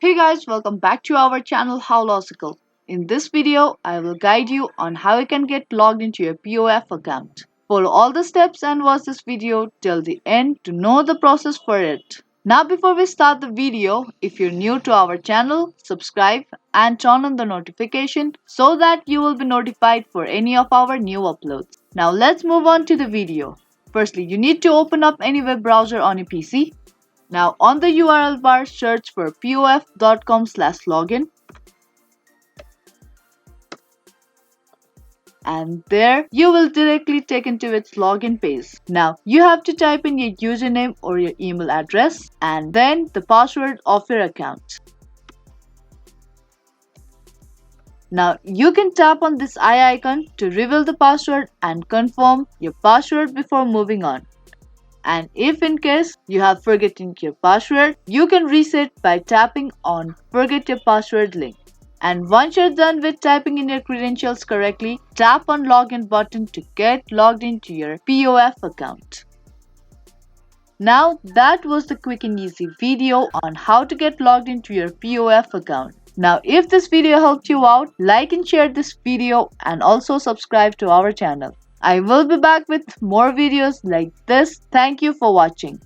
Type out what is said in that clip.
Hey guys, welcome back to our channel How Logical. In this video, I will guide you on how you can get logged into your POF account. Follow all the steps and watch this video till the end to know the process for it. Now before we start the video, if you're new to our channel, subscribe and turn on the notification so that you will be notified for any of our new uploads. Now let's move on to the video. Firstly, you need to open up any web browser on your PC. Now on the URL bar, search for pof.com/login and there you will directly taken to its login page. Now you have to type in your username or your email address and then the password of your account. Now you can tap on this eye icon to reveal the password and confirm your password before moving on. And if in case you have forgotten your password, you can reset by tapping on Forget Your Password link. And once you're done with typing in your credentials correctly, tap on Login button to get logged into your POF account. Now that was the quick and easy video on how to get logged into your POF account. Now if this video helped you out, like and share this video and also subscribe to our channel. I will be back with more videos like this. Thank you for watching.